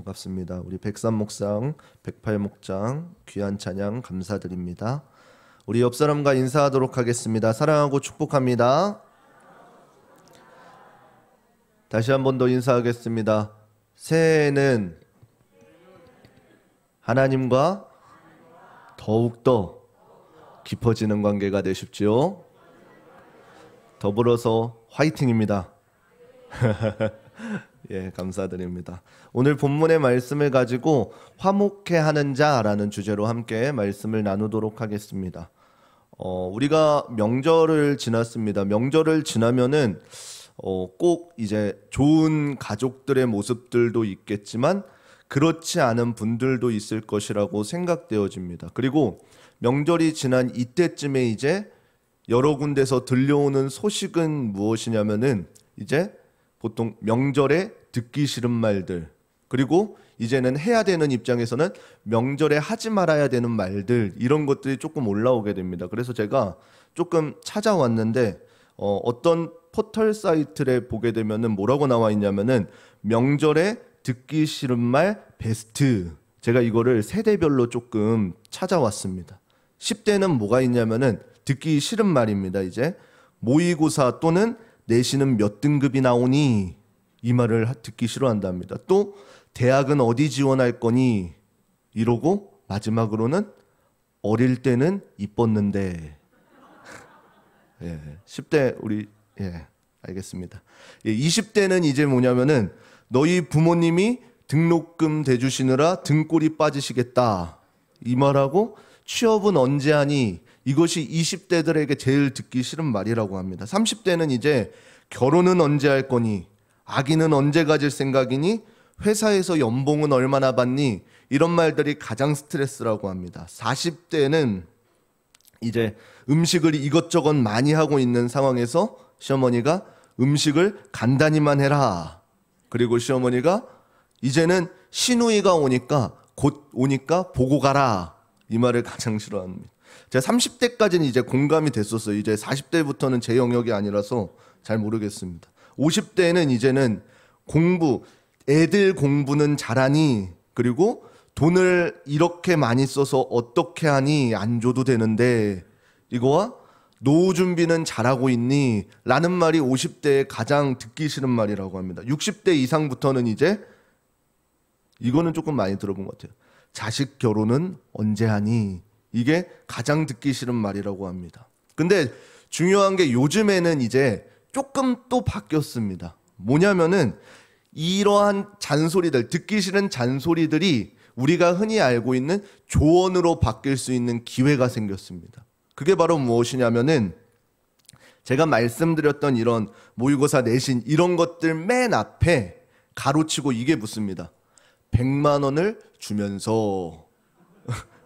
반갑습니다. 우리 백삼 목상, 108목장 귀한 찬양 감사드립니다. 우리 옆 사람과 인사하도록 하겠습니다. 사랑하고 축복합니다. 다시 한 번 더 인사하겠습니다. 새해에는 하나님과 더욱더 깊어지는 관계가 되십시오. 더불어서 화이팅입니다. 예, 감사드립니다. 오늘 본문의 말씀을 가지고 화목해 하는 자라는 주제로 함께 말씀을 나누도록 하겠습니다. 우리가 명절을 지났습니다. 명절을 지나면은 꼭 이제 좋은 가족들의 모습들도 있겠지만 그렇지 않은 분들도 있을 것이라고 생각되어집니다. 그리고 명절이 지난 이때쯤에 이제 여러 군데서 들려오는 소식은 무엇이냐면은 이제 보통 명절에 듣기 싫은 말들, 그리고 이제는 해야 되는 입장에서는 명절에 하지 말아야 되는 말들, 이런 것들이 조금 올라오게 됩니다. 그래서 제가 조금 찾아왔는데 어떤 포털 사이트를 보게 되면은 뭐라고 나와 있냐면은 명절에 듣기 싫은 말 베스트. 제가 이거를 세대별로 조금 찾아왔습니다. 10대는 뭐가 있냐면은 듣기 싫은 말입니다. 이제 모의고사 또는 내신은 몇 등급이 나오니, 이 말을 듣기 싫어한답니다. 또 대학은 어디 지원할 거니, 이러고 마지막으로는 어릴 때는 이뻤는데. 예, 10대 우리 알겠습니다. 20대는 이제 뭐냐면은 너희 부모님이 등록금 대주시느라 등골이 빠지시겠다, 이 말하고 취업은 언제 하니, 이것이 20대들에게 제일 듣기 싫은 말이라고 합니다. 30대는 이제 결혼은 언제 할 거니, 아기는 언제 가질 생각이니, 회사에서 연봉은 얼마나 받니, 이런 말들이 가장 스트레스라고 합니다. 40대는 이제 음식을 이것저것 많이 하고 있는 상황에서 시어머니가 음식을 간단히만 해라. 그리고 시어머니가 이제는 시누이가 오니까 곧 오니까 보고 가라, 이 말을 가장 싫어합니다. 제가 30대까지는 이제 공감이 됐었어요. 이제 40대부터는 제 영역이 아니라서 잘 모르겠습니다. 50대는 이제는 애들 공부는 잘하니, 그리고 돈을 이렇게 많이 써서 어떻게 하니, 안 줘도 되는데, 이거와 노후 준비는 잘하고 있니, 라는 말이 50대에 가장 듣기 싫은 말이라고 합니다. 60대 이상부터는 이제 이거는 조금 많이 들어본 것 같아요. 자식 결혼은 언제 하니, 이게 가장 듣기 싫은 말이라고 합니다. 근데 중요한 게 요즘에는 이제 조금 또 바뀌었습니다. 뭐냐면은 이러한 잔소리들, 듣기 싫은 잔소리들이 우리가 흔히 알고 있는 조언으로 바뀔 수 있는 기회가 생겼습니다. 그게 바로 무엇이냐면은 제가 말씀드렸던 이런 모의고사 내신 이런 것들 맨 앞에 가로치고 이게 붙습니다. 100만 원을 주면서.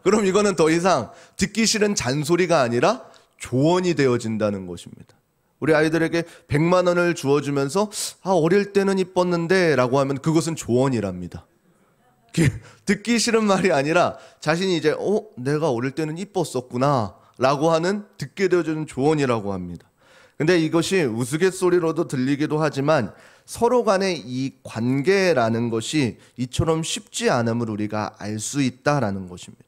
그럼 이거는 더 이상 듣기 싫은 잔소리가 아니라 조언이 되어진다는 것입니다. 우리 아이들에게 100만 원을 주어주면서 어릴 때는 이뻤는데 라고 하면 그것은 조언이랍니다. 듣기 싫은 말이 아니라 자신이 이제 내가 어릴 때는 이뻤었구나 라고 하는 듣게 되어주는 조언이라고 합니다. 근데 이것이 우스갯소리로도 들리기도 하지만 서로 간의 이 관계라는 것이 이처럼 쉽지 않음을 우리가 알 수 있다라는 것입니다.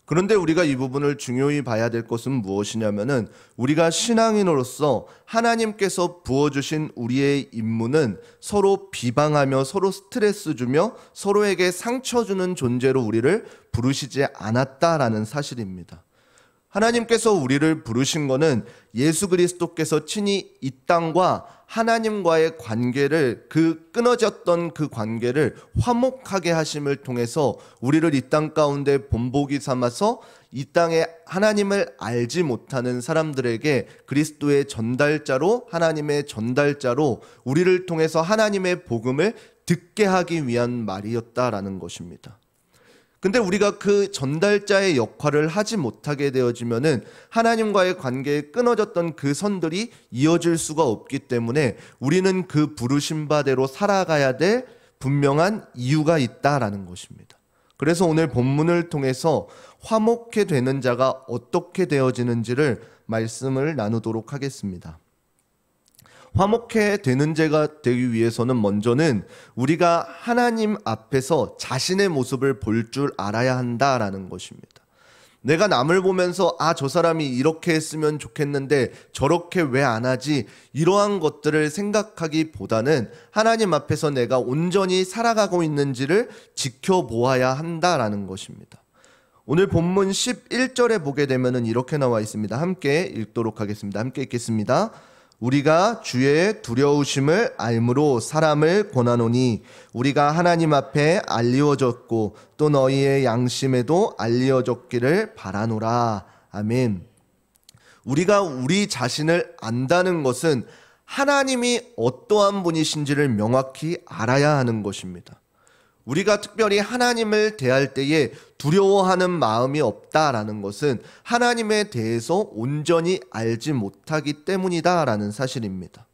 그런데 우리가 이 부분을 중요히 봐야 될 것은 무엇이냐면은 우리가 신앙인으로서 하나님께서 부어주신 우리의 임무는 서로 비방하며 서로 스트레스 주며 서로에게 상처 주는 존재로 우리를 부르시지 않았다라는 사실입니다. 하나님께서 우리를 부르신 것은 예수 그리스도께서 친히 이 땅과 하나님과의 관계를, 끊어졌던 그 관계를 화목하게 하심을 통해서 우리를 이 땅 가운데 본보기 삼아서 이 땅에 하나님을 알지 못하는 사람들에게 그리스도의 전달자로, 하나님의 전달자로 우리를 통해서 하나님의 복음을 듣게 하기 위한 말이었다라는 것입니다. 근데 우리가 그 전달자의 역할을 하지 못하게 되어지면은 하나님과의 관계에 끊어졌던 그 선들이 이어질 수가 없기 때문에 우리는 그 부르신 바대로 살아가야 될 분명한 이유가 있다라는 것입니다. 그래서 오늘 본문을 통해서 화목해 되는 자가 어떻게 되어지는지를 말씀을 나누도록 하겠습니다. 화목해 되는 자가 되기 위해서는 먼저는 우리가 하나님 앞에서 자신의 모습을 볼 줄 알아야 한다라는 것입니다. 내가 남을 보면서 저 사람이 이렇게 했으면 좋겠는데 저렇게 왜 안 하지? 이러한 것들을 생각하기보다는 하나님 앞에서 내가 온전히 살아가고 있는지를 지켜보아야 한다라는 것입니다. 오늘 본문 11절에 보게 되면 이렇게 나와 있습니다. 함께 읽도록 하겠습니다. 함께 읽겠습니다. 우리가 주의 두려우심을 알므로 사람을 권하노니 우리가 하나님 앞에 알리워졌고 또 너희의 양심에도 알리워졌기를 바라노라. 아멘. 우리가 우리 자신을 안다는 것은 하나님이 어떠한 분이신지를 명확히 알아야 하는 것입니다. 우리가 특별히 하나님을 대할 때에 두려워하는 마음이 없다라는 것은 하나님에 대해서 온전히 알지 못하기 때문이다라는 사실입니다.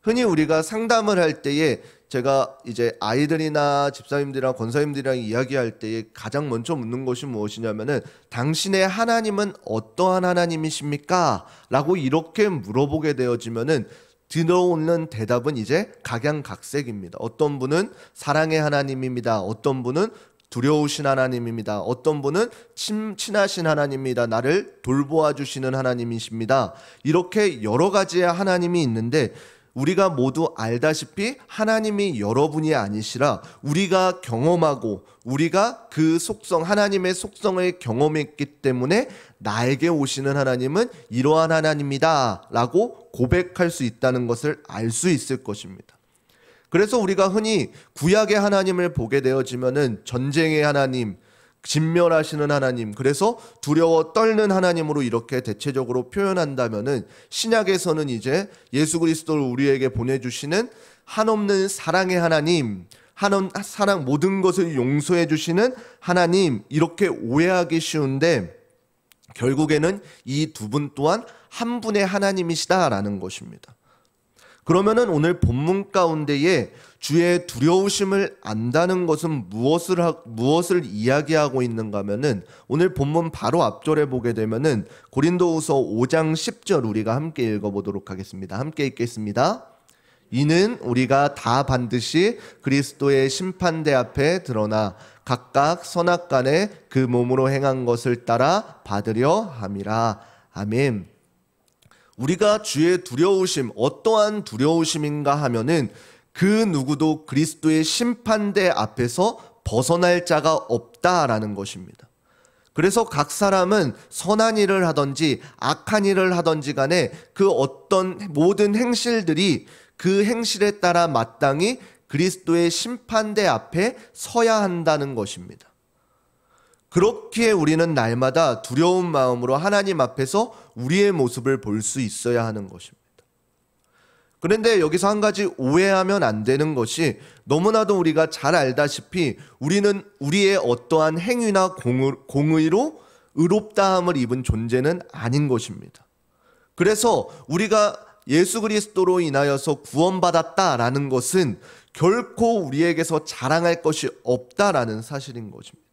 흔히 우리가 상담을 할 때에 제가 이제 아이들이나 집사님들이랑 권사님들이랑 이야기할 때에 가장 먼저 묻는 것이 무엇이냐면은 당신의 하나님은 어떠한 하나님이십니까? 라고 이렇게 물어보게 되어지면은 들어오는 대답은 이제 각양각색입니다. 어떤 분은 사랑의 하나님입니다. 어떤 분은 두려우신 하나님입니다. 어떤 분은 친하신 하나님입니다. 나를 돌보아 주시는 하나님이십니다. 이렇게 여러 가지의 하나님이 있는데 우리가 모두 알다시피 하나님이 여러분이 아니시라 우리가 경험하고 우리가 그 속성, 하나님의 속성을 경험했기 때문에 나에게 오시는 하나님은 이러한 하나님이다 라고 고백할 수 있다는 것을 알 수 있을 것입니다. 그래서 우리가 흔히 구약의 하나님을 보게 되어지면은 전쟁의 하나님, 진멸하시는 하나님, 그래서 두려워 떨는 하나님으로 이렇게 대체적으로 표현한다면은 신약에서는 이제 예수 그리스도를 우리에게 보내주시는 한없는 사랑의 하나님, 사랑 모든 것을 용서해 주시는 하나님, 이렇게 오해하기 쉬운데 결국에는 이 두 분 또한 한 분의 하나님이시다라는 것입니다. 그러면은 오늘 본문 가운데에 주의 두려우심을 안다는 것은 무엇을 이야기하고 있는가 하면은 오늘 본문 바로 앞절에 보게 되면은 고린도후서 5장 10절 우리가 함께 읽어보도록 하겠습니다. 함께 읽겠습니다. 이는 우리가 다 반드시 그리스도의 심판대 앞에 드러나 각각 선악간에 그 몸으로 행한 것을 따라 받으려 함이라. 아멘. 우리가 주의 두려우심, 어떠한 두려우심인가 하면은 그 누구도 그리스도의 심판대 앞에서 벗어날 자가 없다라는 것입니다. 그래서 각 사람은 선한 일을 하든지 악한 일을 하든지 간에 그 어떤 모든 행실들이 그 행실에 따라 마땅히 그리스도의 심판대 앞에 서야 한다는 것입니다. 그렇기에 우리는 날마다 두려운 마음으로 하나님 앞에서 우리의 모습을 볼 수 있어야 하는 것입니다. 그런데 여기서 한 가지 오해하면 안 되는 것이 너무나도 우리가 잘 알다시피 우리는 우리의 어떠한 행위나 공의로 의롭다함을 입은 존재는 아닌 것입니다. 그래서 우리가 예수 그리스도로 인하여서 구원받았다라는 것은 결코 우리에게서 자랑할 것이 없다라는 사실인 것입니다.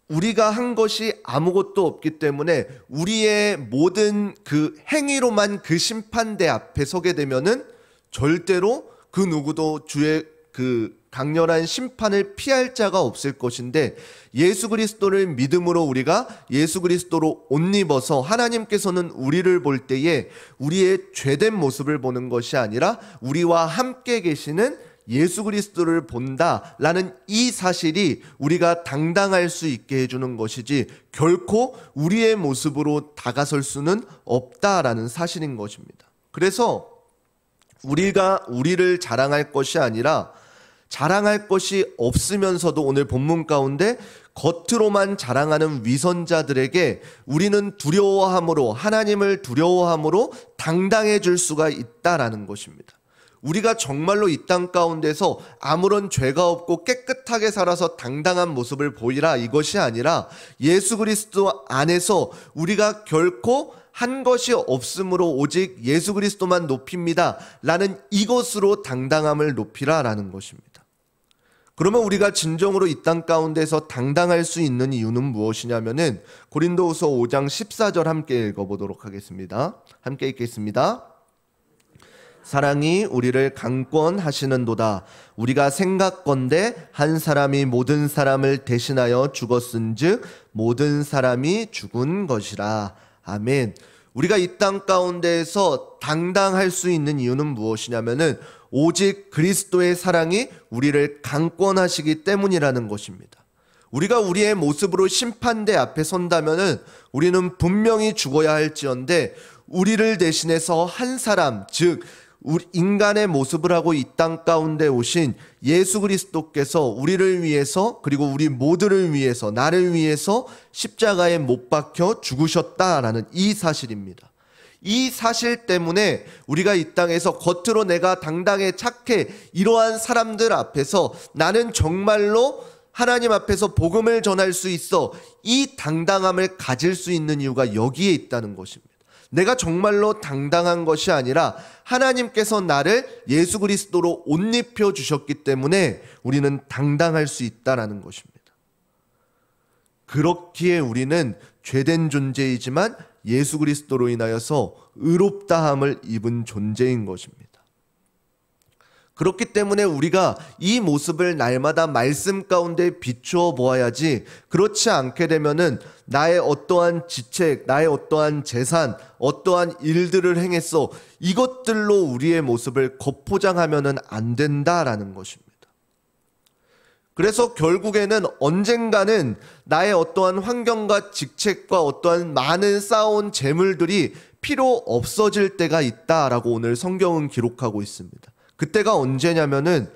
우리가 한 것이 아무것도 없기 때문에 우리의 모든 그 행위로만 그 심판대 앞에 서게 되면은 절대로 그 누구도 주의 그 강렬한 심판을 피할 자가 없을 것인데 예수 그리스도를 믿음으로 우리가 예수 그리스도로 옷 입어서 하나님께서는 우리를 볼 때에 우리의 죄된 모습을 보는 것이 아니라 우리와 함께 계시는 예수 그리스도를 본다라는 이 사실이 우리가 당당할 수 있게 해주는 것이지 결코 우리의 모습으로 다가설 수는 없다라는 사실인 것입니다. 그래서 우리가 우리를 자랑할 것이 아니라 자랑할 것이 없으면서도 오늘 본문 가운데 겉으로만 자랑하는 위선자들에게 우리는 두려워함으로 하나님을 두려워함으로 당당해질 수가 있다라는 것입니다. 우리가 정말로 이 땅 가운데서 아무런 죄가 없고 깨끗하게 살아서 당당한 모습을 보이라 이것이 아니라 예수 그리스도 안에서 우리가 결코 한 것이 없으므로 오직 예수 그리스도만 높입니다 라는 이것으로 당당함을 높이라 라는 것입니다. 그러면 우리가 진정으로 이 땅 가운데서 당당할 수 있는 이유는 무엇이냐면은 고린도후서 5장 14절 함께 읽어보도록 하겠습니다. 함께 읽겠습니다. 사랑이 우리를 강권하시는도다. 우리가 생각건대 한 사람이 모든 사람을 대신하여 죽었은즉 모든 사람이 죽은 것이라. 아멘. 우리가 이 땅 가운데에서 당당할 수 있는 이유는 무엇이냐면은 오직 그리스도의 사랑이 우리를 강권하시기 때문이라는 것입니다. 우리가 우리의 모습으로 심판대 앞에 선다면은 우리는 분명히 죽어야 할지언데 우리를 대신해서 한 사람, 즉 인간의 모습을 하고 이 땅 가운데 오신 예수 그리스도께서 우리를 위해서, 그리고 우리 모두를 위해서, 나를 위해서 십자가에 못 박혀 죽으셨다라는 이 사실입니다. 이 사실 때문에 우리가 이 땅에서 겉으로 내가 당당해 착해 이러한 사람들 앞에서 나는 정말로 하나님 앞에서 복음을 전할 수 있어, 이 당당함을 가질 수 있는 이유가 여기에 있다는 것입니다. 내가 정말로 당당한 것이 아니라 하나님께서 나를 예수 그리스도로 옷 입혀 주셨기 때문에 우리는 당당할 수 있다는 것입니다. 그렇기에 우리는 죄된 존재이지만 예수 그리스도로 인하여서 의롭다함을 입은 존재인 것입니다. 그렇기 때문에 우리가 이 모습을 날마다 말씀 가운데 비추어 보아야지, 그렇지 않게 되면은 나의 어떠한 지책, 나의 어떠한 재산, 어떠한 일들을 행했어, 이것들로 우리의 모습을 겉포장하면은 안 된다라는 것입니다. 그래서 결국에는 언젠가는 나의 어떠한 환경과 직책과 어떠한 많은 쌓아온 재물들이 필요 없어질 때가 있다라고 오늘 성경은 기록하고 있습니다. 그때가 언제냐면은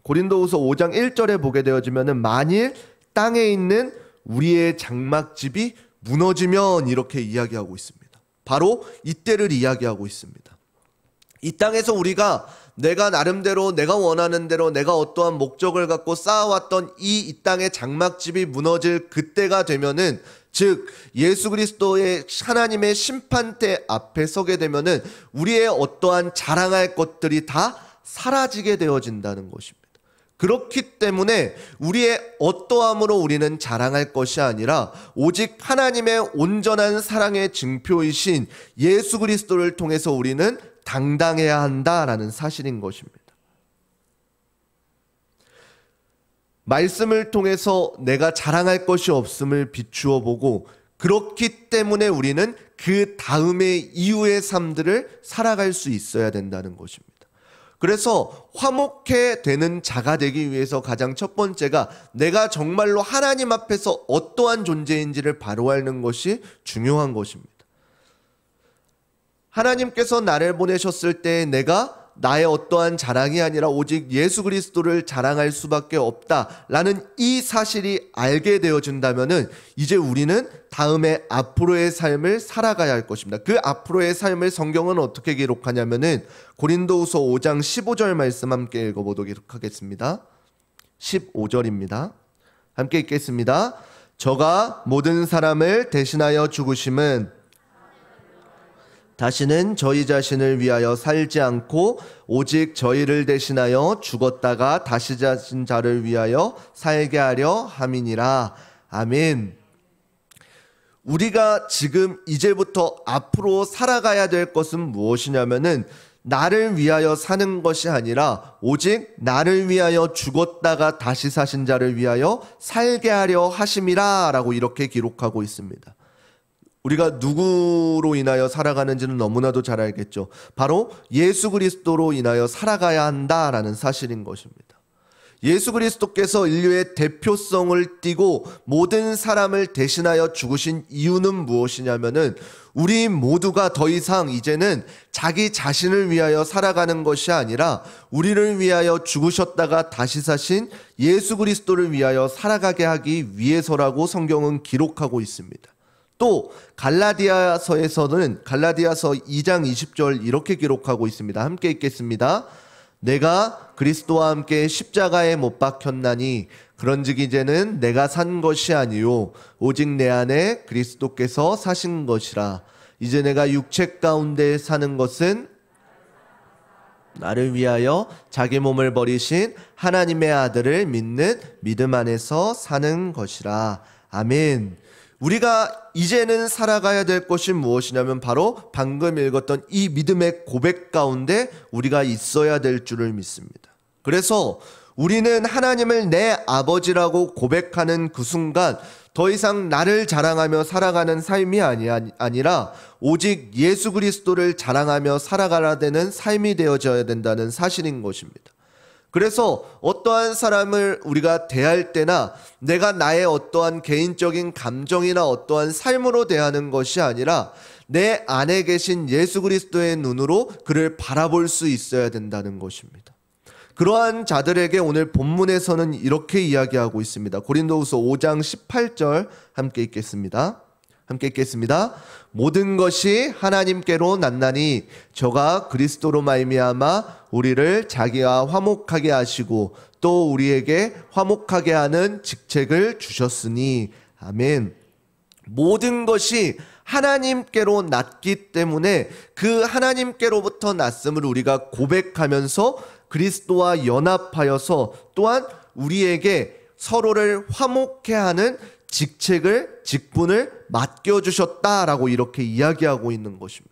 고린도후서 5장 1절에 보게 되어지면은 만일 땅에 있는 우리의 장막집이 무너지면 이렇게 이야기하고 있습니다. 바로 이때를 이야기하고 있습니다. 이 땅에서 우리가 내가 나름대로 내가 원하는 대로 내가 어떠한 목적을 갖고 쌓아왔던 이 땅의 장막집이 무너질 그때가 되면은, 즉 예수 그리스도의 하나님의 심판대 앞에 서게 되면은 우리의 어떠한 자랑할 것들이 다 사라지게 되어진다는 것입니다. 그렇기 때문에 우리의 어떠함으로 우리는 자랑할 것이 아니라 오직 하나님의 온전한 사랑의 증표이신 예수 그리스도를 통해서 우리는 당당해야 한다라는 사실인 것입니다. 말씀을 통해서 내가 자랑할 것이 없음을 비추어 보고, 그렇기 때문에 우리는 그 다음의 이후의 삶들을 살아갈 수 있어야 된다는 것입니다. 그래서 화목해 되는 자가 되기 위해서 가장 첫 번째가 내가 정말로 하나님 앞에서 어떠한 존재인지를 바로 알는 것이 중요한 것입니다. 하나님께서 나를 보내셨을 때 내가 나의 어떠한 자랑이 아니라 오직 예수 그리스도를 자랑할 수밖에 없다라는 이 사실이 알게 되어진다면은 이제 우리는 다음에 앞으로의 삶을 살아가야 할 것입니다. 그 앞으로의 삶을 성경은 어떻게 기록하냐면은 고린도후서 5장 15절 말씀 함께 읽어보도록 하겠습니다. 15절입니다. 함께 읽겠습니다. 저가 모든 사람을 대신하여 죽으심은 다시는 저희 자신을 위하여 살지 않고 오직 저희를 대신하여 죽었다가 다시 사신 자를 위하여 살게 하려 함이니라. 아멘. 우리가 지금 이제부터 앞으로 살아가야 될 것은 무엇이냐면은 나를 위하여 사는 것이 아니라 오직 나를 위하여 죽었다가 다시 사신 자를 위하여 살게 하려 하심이라 라고 이렇게 기록하고 있습니다. 우리가 누구로 인하여 살아가는지는 너무나도 잘 알겠죠. 바로 예수 그리스도로 인하여 살아가야 한다라는 사실인 것입니다. 예수 그리스도께서 인류의 대표성을 띠고 모든 사람을 대신하여 죽으신 이유는 무엇이냐면은 우리 모두가 더 이상 이제는 자기 자신을 위하여 살아가는 것이 아니라 우리를 위하여 죽으셨다가 다시 사신 예수 그리스도를 위하여 살아가게 하기 위해서라고 성경은 기록하고 있습니다. 또 갈라디아서에서는 갈라디아서 2장 20절 이렇게 기록하고 있습니다. 함께 읽겠습니다. 내가 그리스도와 함께 십자가에 못 박혔나니 그런즉 이제는 내가 산 것이 아니요 오직 내 안에 그리스도께서 사신 것이라. 이제 내가 육체 가운데 사는 것은 나를 위하여 자기 몸을 버리신 하나님의 아들을 믿는 믿음 안에서 사는 것이라. 아멘. 우리가 이제는 살아가야 될 것이 무엇이냐면 바로 방금 읽었던 이 믿음의 고백 가운데 우리가 있어야 될 줄을 믿습니다. 그래서 우리는 하나님을 내 아버지라고 고백하는 그 순간 더 이상 나를 자랑하며 살아가는 삶이 아니라 오직 예수 그리스도를 자랑하며 살아가야 되는 삶이 되어져야 된다는 사실인 것입니다. 그래서 어떠한 사람을 우리가 대할 때나 내가 나의 어떠한 개인적인 감정이나 어떠한 삶으로 대하는 것이 아니라 내 안에 계신 예수 그리스도의 눈으로 그를 바라볼 수 있어야 된다는 것입니다. 그러한 자들에게 오늘 본문에서는 이렇게 이야기하고 있습니다. 고린도후서 5장 18절 함께 읽겠습니다. 모든 것이 하나님께로 났나니 저가 그리스도로 말미암아 우리를 자기와 화목하게 하시고 또 우리에게 화목하게 하는 직책을 주셨으니. 아멘. 모든 것이 하나님께로 났기 때문에 그 하나님께로부터 났음을 우리가 고백하면서 그리스도와 연합하여서 또한 우리에게 서로를 화목케 하는 직분을 맡겨주셨다라고 이렇게 이야기하고 있는 것입니다.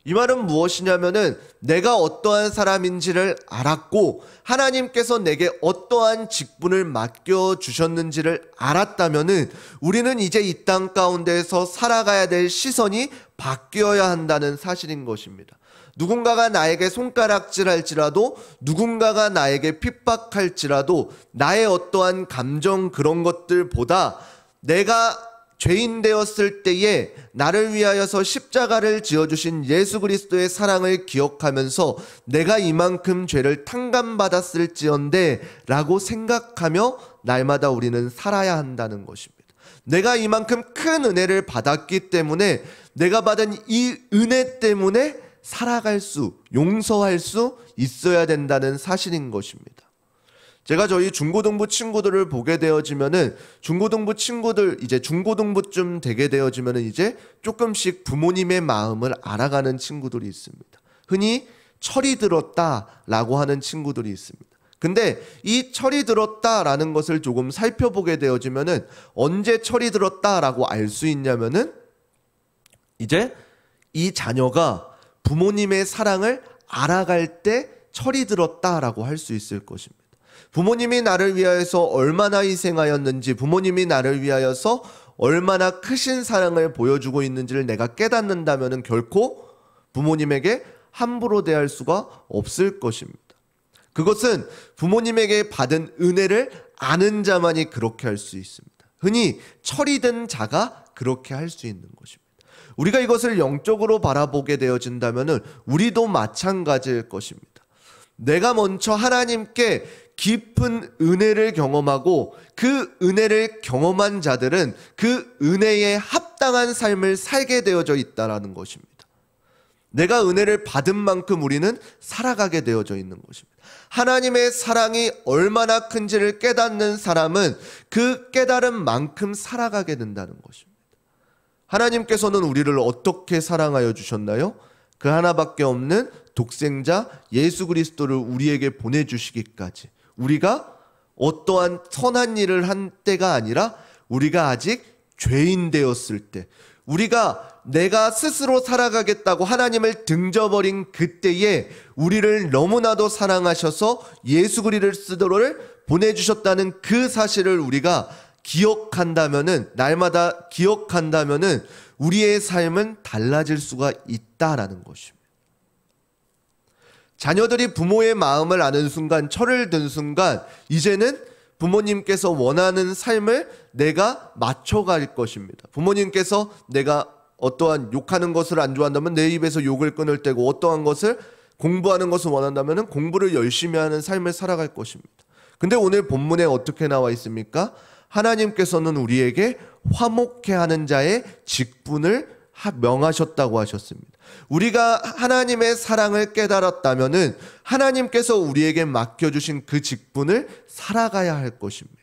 이 말은 무엇이냐면은 내가 어떠한 사람인지를 알았고 하나님께서 내게 어떠한 직분을 맡겨주셨는지를 알았다면은 우리는 이제 이 땅 가운데에서 살아가야 될 시선이 바뀌어야 한다는 사실인 것입니다. 누군가가 나에게 손가락질할지라도 누군가가 나에게 핍박할지라도 나의 어떠한 감정 그런 것들보다 내가 죄인 되었을 때에 나를 위하여서 십자가를 지어주신 예수 그리스도의 사랑을 기억하면서 내가 이만큼 죄를 탕감받았을지언데 라고 생각하며 날마다 우리는 살아야 한다는 것입니다. 내가 이만큼 큰 은혜를 받았기 때문에 내가 받은 이 은혜 때문에 살아갈 수, 용서할 수 있어야 된다는 사실인 것입니다. 제가 저희 중고등부 친구들을 보게 되어지면은 중고등부 친구들 이제 중고등부쯤 되게 되어지면은 이제 조금씩 부모님의 마음을 알아가는 친구들이 있습니다. 흔히 철이 들었다라고 하는 친구들이 있습니다. 근데 이 철이 들었다라는 것을 조금 살펴보게 되어지면은 언제 철이 들었다라고 알 수 있냐면은 이제 이 자녀가 부모님의 사랑을 알아갈 때 철이 들었다라고 할 수 있을 것입니다. 부모님이 나를 위하여서 얼마나 희생하였는지, 부모님이 나를 위하여서 얼마나 크신 사랑을 보여주고 있는지를 내가 깨닫는다면 결코 부모님에게 함부로 대할 수가 없을 것입니다. 그것은 부모님에게 받은 은혜를 아는 자만이 그렇게 할 수 있습니다. 흔히 철이 든 자가 그렇게 할 수 있는 것입니다. 우리가 이것을 영적으로 바라보게 되어진다면 우리도 마찬가지일 것입니다. 내가 먼저 하나님께 깊은 은혜를 경험하고 그 은혜를 경험한 자들은 그 은혜에 합당한 삶을 살게 되어져 있다는 것입니다. 내가 은혜를 받은 만큼 우리는 살아가게 되어져 있는 것입니다. 하나님의 사랑이 얼마나 큰지를 깨닫는 사람은 그 깨달은 만큼 살아가게 된다는 것입니다. 하나님께서는 우리를 어떻게 사랑하여 주셨나요? 그 하나밖에 없는 독생자 예수 그리스도를 우리에게 보내주시기까지 우리가 어떠한 선한 일을 한 때가 아니라 우리가 아직 죄인 되었을 때 내가 스스로 살아가겠다고 하나님을 등져버린 그때에 우리를 너무나도 사랑하셔서 예수 그리스도를 보내주셨다는 그 사실을 우리가 기억한다면은 날마다 기억한다면은 우리의 삶은 달라질 수가 있다라는 것입니다. 자녀들이 부모의 마음을 아는 순간, 철을 든 순간 이제는 부모님께서 원하는 삶을 내가 맞춰갈 것입니다. 부모님께서 내가 어떠한 욕하는 것을 안 좋아한다면 내 입에서 욕을 끊을 때고 어떠한 것을 공부하는 것을 원한다면 공부를 열심히 하는 삶을 살아갈 것입니다. 근데 오늘 본문에 어떻게 나와 있습니까? 하나님께서는 우리에게 화목케 하는 자의 직분을 명하셨다고 하셨습니다. 우리가 하나님의 사랑을 깨달았다면은 하나님께서 우리에게 맡겨주신 그 직분을 살아가야 할 것입니다.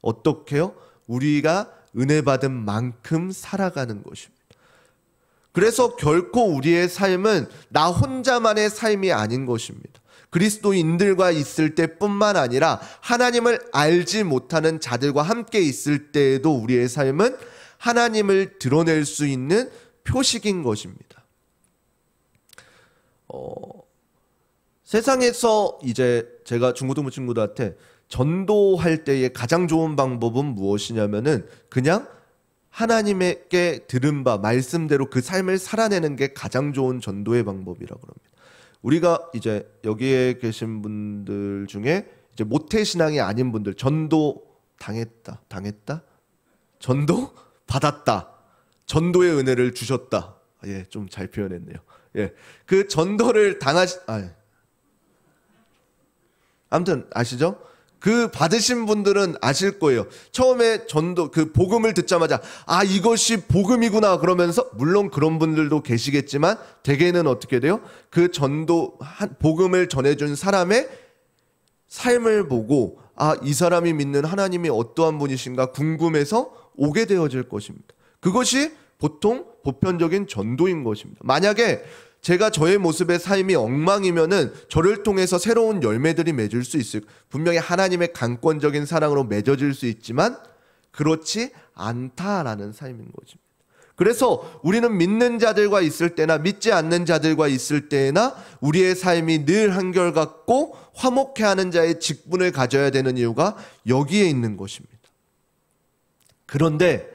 어떻게요? 우리가 은혜 받은 만큼 살아가는 것입니다. 그래서 결코 우리의 삶은 나 혼자만의 삶이 아닌 것입니다. 그리스도인들과 있을 때뿐만 아니라 하나님을 알지 못하는 자들과 함께 있을 때에도 우리의 삶은 하나님을 드러낼 수 있는 표식인 것입니다. 세상에서 이제 제가 중고등부 친구들한테 전도할 때의 가장 좋은 방법은 무엇이냐면은 그냥 하나님께 들은 바 말씀대로 그 삶을 살아내는 게 가장 좋은 전도의 방법이라고 합니다. 우리가 이제 여기에 계신 분들 중에 이제 모태신앙이 아닌 분들, 전도 당했다, 전도 받았다, 전도의 은혜를 주셨다. 예, 좀 잘 표현했네요. 예, 그 전도를 아무튼 아시죠? 그 받으신 분들은 아실 거예요. 처음에 전도 그 복음을 듣자마자 이것이 복음이구나 그러면서, 물론 그런 분들도 계시겠지만 대개는 어떻게 돼요? 그 전도 복음을 전해준 사람의 삶을 보고 이 사람이 믿는 하나님이 어떠한 분이신가 궁금해서 오게 되어질 것입니다. 그것이 보통 보편적인 전도인 것입니다. 만약에 제가 저의 모습의 삶이 엉망이면은 저를 통해서 새로운 열매들이 맺을 수 있을, 분명히 하나님의 강권적인 사랑으로 맺어질 수 있지만 그렇지 않다라는 삶인 것입니다. 그래서 우리는 믿는 자들과 있을 때나 믿지 않는 자들과 있을 때나 우리의 삶이 늘 한결같고 화목해하는 자의 직분을 가져야 되는 이유가 여기에 있는 것입니다. 그런데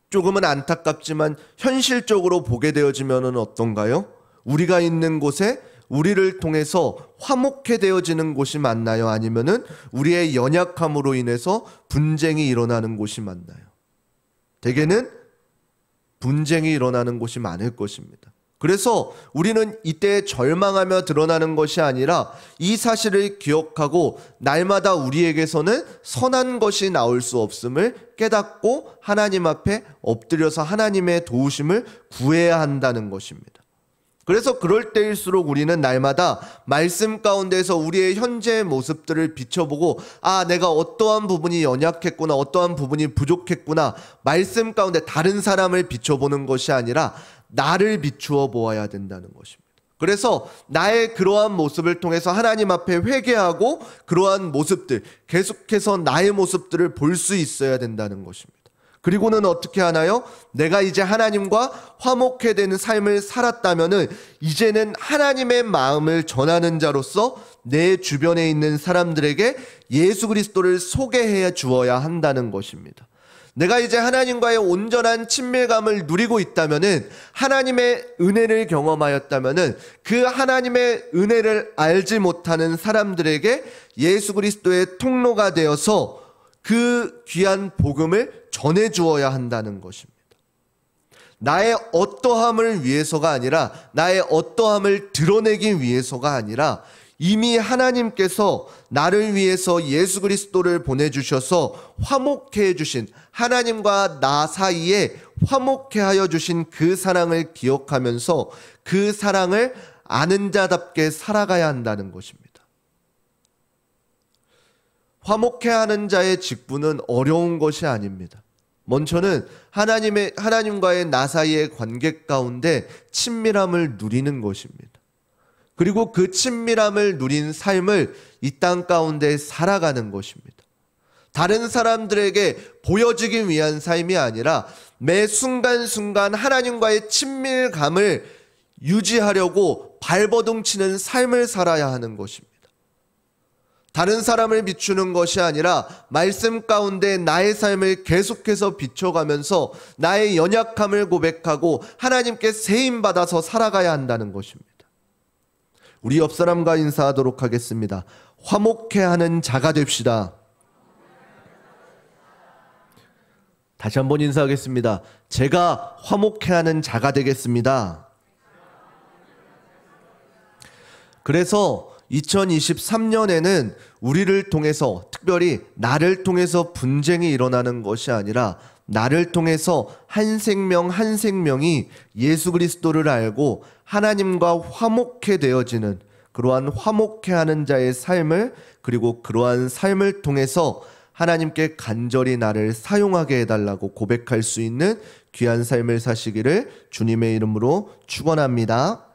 조금은 안타깝지만 현실적으로 보게 되어지면은 어떤가요? 우리가 있는 곳에 우리를 통해서 화목해 되어지는 곳이 맞나요? 아니면은 우리의 연약함으로 인해서 분쟁이 일어나는 곳이 맞나요? 대개는 분쟁이 일어나는 곳이 많을 것입니다. 그래서 우리는 이때 절망하며 드러나는 것이 아니라 이 사실을 기억하고 날마다 우리에게서는 선한 것이 나올 수 없음을 깨닫고 하나님 앞에 엎드려서 하나님의 도우심을 구해야 한다는 것입니다. 그래서 그럴 때일수록 우리는 날마다 말씀 가운데서 우리의 현재의 모습들을 비춰보고 내가 어떠한 부분이 연약했구나, 어떠한 부분이 부족했구나, 말씀 가운데 다른 사람을 비춰보는 것이 아니라 나를 비추어 보아야 된다는 것입니다. 그래서 나의 그러한 모습을 통해서 하나님 앞에 회개하고 그러한 모습들, 계속해서 나의 모습들을 볼 수 있어야 된다는 것입니다. 그리고는 어떻게 하나요? 내가 이제 하나님과 화목해 되는 삶을 살았다면은 이제는 하나님의 마음을 전하는 자로서 내 주변에 있는 사람들에게 예수 그리스도를 소개해 주어야 한다는 것입니다. 내가 이제 하나님과의 온전한 친밀감을 누리고 있다면은, 하나님의 은혜를 경험하였다면은 그 하나님의 은혜를 알지 못하는 사람들에게 예수 그리스도의 통로가 되어서 그 귀한 복음을 전해 주어야 한다는 것입니다. 나의 어떠함을 위해서가 아니라, 나의 어떠함을 드러내기 위해서가 아니라, 이미 하나님께서 나를 위해서 예수 그리스도를 보내주셔서 화목해 해주신, 하나님과 나 사이에 화목해 하여 주신 그 사랑을 기억하면서 그 사랑을 아는 자답게 살아가야 한다는 것입니다. 화목해 하는 자의 직분은 어려운 것이 아닙니다. 먼저는 하나님과의 나 사이의 관계 가운데 친밀함을 누리는 것입니다. 그리고 그 친밀함을 누린 삶을 이 땅 가운데 살아가는 것입니다. 다른 사람들에게 보여지기 위한 삶이 아니라 매 순간순간 하나님과의 친밀감을 유지하려고 발버둥 치는 삶을 살아야 하는 것입니다. 다른 사람을 비추는 것이 아니라 말씀 가운데 나의 삶을 계속해서 비춰가면서 나의 연약함을 고백하고 하나님께 세임받아서 살아가야 한다는 것입니다. 우리 옆 사람과 인사하도록 하겠습니다. 화목해하는 자가 됩시다. 다시 한번 인사하겠습니다. 제가 화목해하는 자가 되겠습니다. 그래서 2023년에는 우리를 통해서, 특별히 나를 통해서 분쟁이 일어나는 것이 아니라 나를 통해서 한 생명 한 생명이 예수 그리스도를 알고 하나님과 화목해 되어지는 그러한 화목해하는 자의 삶을, 그리고 그러한 삶을 통해서 하나님께 간절히 나를 사용하게 해달라고 고백할 수 있는 귀한 삶을 사시기를 주님의 이름으로 축원합니다.